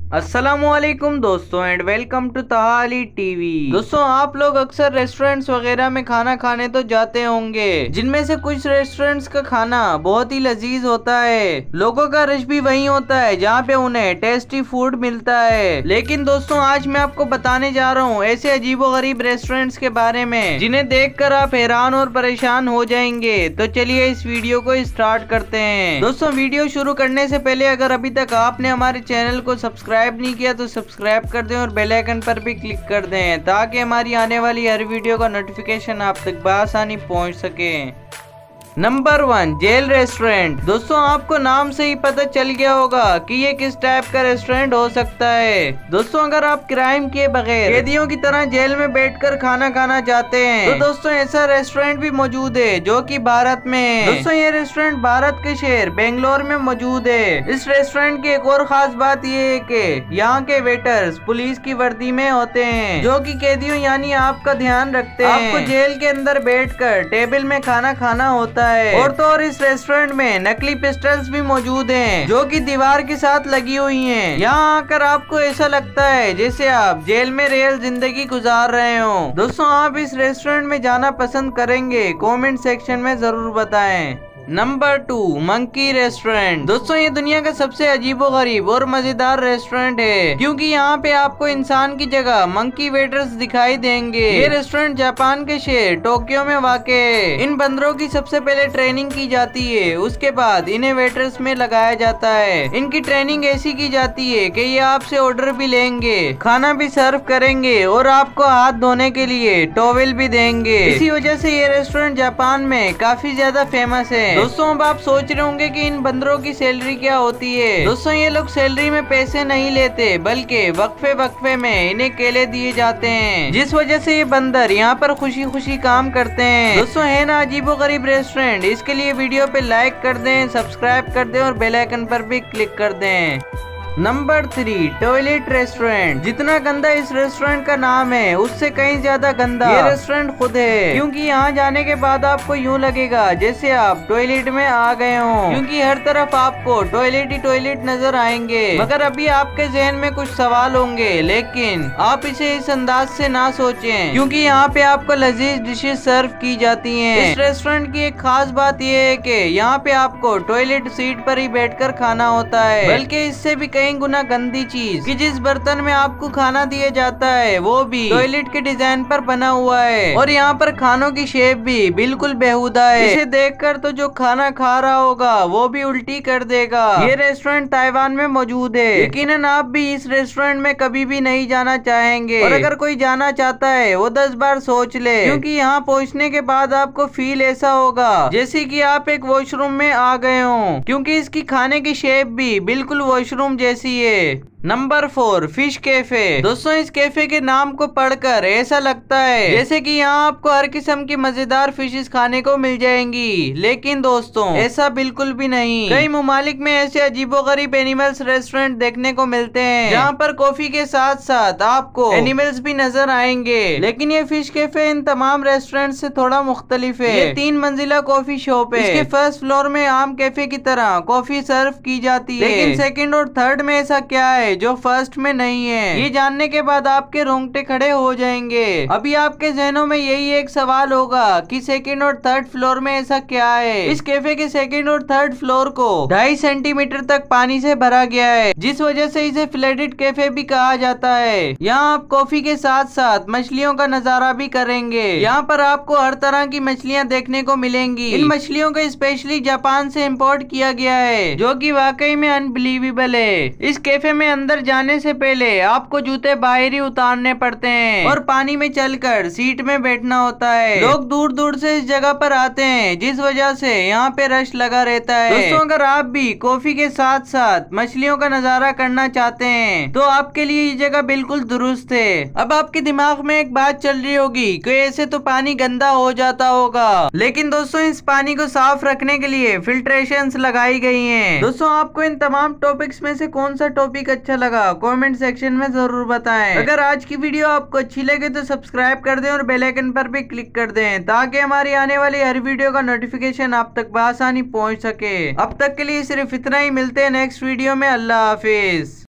अस्सलामुअलैकुम दोस्तों and welcome to तहाली TV. दोस्तों आप लोग अक्सर रेस्टोरेंट्स वगैरह में खाना खाने तो जाते होंगे, जिनमें से कुछ रेस्टोरेंट्स का खाना बहुत ही लजीज होता है। लोगों का रश भी वही होता है जहाँ पे उन्हें टेस्टी फूड मिलता है। लेकिन दोस्तों आज मैं आपको बताने जा रहा हूँ ऐसे अजीबोगरीब रेस्टोरेंट्स के बारे में जिन्हें देखकर आप हैरान और परेशान हो जाएंगे। तो चलिए इस वीडियो को स्टार्ट करते हैं। दोस्तों वीडियो शुरू करने से पहले अगर अभी तक आपने हमारे चैनल को सब्सक्राइब नहीं किया तो सब्सक्राइब कर दें और बेल आइकन पर भी क्लिक कर दें ताकि हमारी आने वाली हर वीडियो का नोटिफिकेशन आप तक बआसानी पहुंच सके। Number 1 jail restaurant. दोस्तों आपको नाम से ही पता चल गया होगा कि ये किस टाइप का रेस्टोरेंट हो सकता है। दोस्तों अगर आप क्राइम किए बगैर कैदियों की तरह जेल में बैठकर खाना खाना चाहते हैं तो दोस्तों ऐसा रेस्टोरेंट भी मौजूद है जो कि भारत में है। दोस्तों ये रेस्टोरेंट भारत के शहर बेंगलोर में मौजूद है। इस रेस्टोरेंट की एक और खास बात ये है कि यहाँ के वेटर्स पुलिस की वर्दी में होते हैं जो कि कैदियों यानी आपका ध्यान रखते हैं। आपको जेल के अंदर बैठकर टेबल में खाना खाना होता है। और तो और इस रेस्टोरेंट में नकली पिस्टल्स भी मौजूद हैं जो कि दीवार के साथ लगी हुई हैं। यहाँ आकर आपको ऐसा लगता है जैसे आप जेल में रियल जिंदगी गुजार रहे हो। दोस्तों आप इस रेस्टोरेंट में जाना पसंद करेंगे? कमेंट सेक्शन में जरूर बताएं। Number 2 monkey restaurant. दोस्तों ये दुनिया का सबसे अजीबोगरीब और मजेदार रेस्टोरेंट है क्योंकि यहाँ पे आपको इंसान की जगह मंकी वेटर्स दिखाई देंगे। ये रेस्टोरेंट जापान के शहर टोक्यो में वाक़ है। इन बंदरों की सबसे पहले ट्रेनिंग की जाती है, उसके बाद इन्हें वेटर्स में लगाया जाता है। इनकी ट्रेनिंग ऐसी की जाती है कि ये आपसे ऑर्डर भी लेंगे, खाना भी सर्व करेंगे और आपको हाथ धोने के लिए टॉवेल भी देंगे। इसी वजह से ये रेस्टोरेंट जापान में काफी ज्यादा फेमस है। दोस्तों अब आप सोच रहे होंगे कि इन बंदरों की सैलरी क्या होती है। दोस्तों ये लोग सैलरी में पैसे नहीं लेते बल्कि वक्फे वक्फे में इन्हें केले दिए जाते हैं, जिस वजह से ये बंदर यहाँ पर खुशी खुशी काम करते हैं। दोस्तों है ना अजीबोगरीब रेस्टोरेंट। इसके लिए वीडियो पे लाइक कर दें, सब्सक्राइब कर दें और बेल आइकन पर भी क्लिक कर दें। Number 3 toilet restaurant. जितना गंदा इस रेस्टोरेंट का नाम है उससे कहीं ज्यादा गंदा ये रेस्टोरेंट खुद है, क्योंकि यहाँ जाने के बाद आपको यूँ लगेगा जैसे आप टॉयलेट में आ गए हो, क्योंकि हर तरफ आपको टॉयलेट ही टॉयलेट नजर आएंगे। मगर अभी आपके जहन में कुछ सवाल होंगे, लेकिन आप इसे इस अंदाज से ना सोचें क्योंकि यहाँ पे आपको लजीज डिशेज सर्व की जाती हैं। इस रेस्टोरेंट की एक खास बात यह है कि यहाँ पे आपको टॉयलेट सीट पर ही बैठकर खाना होता है, बल्कि इससे भी कई गुना गंदी चीज कि जिस बर्तन में आपको खाना दिया जाता है वो भी टॉयलेट के डिजाइन पर बना हुआ है और यहाँ पर खानों की शेप भी बिल्कुल बेहुदा है। इसे देखकर तो जो खाना खा रहा होगा वो भी उल्टी कर देगा। ये रेस्टोरेंट ताइवान में मौजूद है। यकीनन आप भी इस रेस्टोरेंट में कभी भी नहीं जाना चाहेंगे और अगर कोई जाना चाहता है वो 10 बार सोच ले, क्योंकि यहाँ पहुँचने के बाद आपको फील ऐसा होगा जैसे कि आप एक वॉशरूम में आ गए हो, क्योंकि इसकी खाने की शेप भी बिल्कुल वॉशरूम जैसी है। Number 4 fish cafe. दोस्तों इस कैफे के नाम को पढ़कर ऐसा लगता है जैसे कि यहाँ आपको हर किस्म की मजेदार फिशेस खाने को मिल जाएंगी, लेकिन दोस्तों ऐसा बिल्कुल भी नहीं। कई ममालिक में ऐसे अजीबोगरीब एनिमल्स रेस्टोरेंट देखने को मिलते हैं जहाँ पर कॉफी के साथ साथ आपको एनिमल्स भी नजर आएंगे, लेकिन ये फिश कैफे इन तमाम रेस्टोरेंट से थोड़ा मुख्तलिफ है। ये 3 मंजिला कॉफी शॉप है। इसके फर्स्ट फ्लोर में आम कैफे की तरह कॉफी सर्व की जाती है, लेकिन सेकंड और थर्ड में ऐसा क्या है जो फर्स्ट में नहीं है? ये जानने के बाद आपके रोंगटे खड़े हो जाएंगे। अभी आपके जहनों में यही एक सवाल होगा कि सेकंड और थर्ड फ्लोर में ऐसा क्या है। इस कैफे के सेकंड और थर्ड फ्लोर को 2.5 सेंटीमीटर तक पानी से भरा गया है, जिस वजह से इसे फ्लडेड कैफे भी कहा जाता है। यहाँ आप कॉफी के साथ साथ मछलियों का नजारा भी करेंगे। यहाँ पर आपको हर तरह की मछलियाँ देखने को मिलेंगी। इन मछलियों को स्पेशली जापान से इम्पोर्ट किया गया है, जो कि वाकई में अनबिलीवेबल है। इस कैफे में अंदर जाने से पहले आपको जूते बाहर ही उतारने पड़ते हैं और पानी में चलकर सीट में बैठना होता है। लोग दूर दूर से इस जगह पर आते हैं, जिस वजह से यहाँ पे रश लगा रहता है। दोस्तों अगर आप भी कॉफी के साथ साथ मछलियों का नजारा करना चाहते हैं तो आपके लिए ये जगह बिल्कुल दुरुस्त है। अब आपके दिमाग में एक बात चल रही होगी कि ऐसे तो पानी गंदा हो जाता होगा, लेकिन दोस्तों इस पानी को साफ रखने के लिए फिल्ट्रेशंस लगाई गई हैं। दोस्तों आपको इन तमाम टॉपिक्स में से कौन सा टॉपिक अच्छा लगा कमेंट सेक्शन में जरूर बताएं। अगर आज की वीडियो आपको अच्छी लगे तो सब्सक्राइब कर दें और बेल आइकन पर भी क्लिक कर दें ताकि हमारी आने वाली हर वीडियो का नोटिफिकेशन आप तक बआसानी पहुंच सके। अब तक के लिए सिर्फ इतना ही। मिलते हैं नेक्स्ट वीडियो में। अल्लाह हाफिज।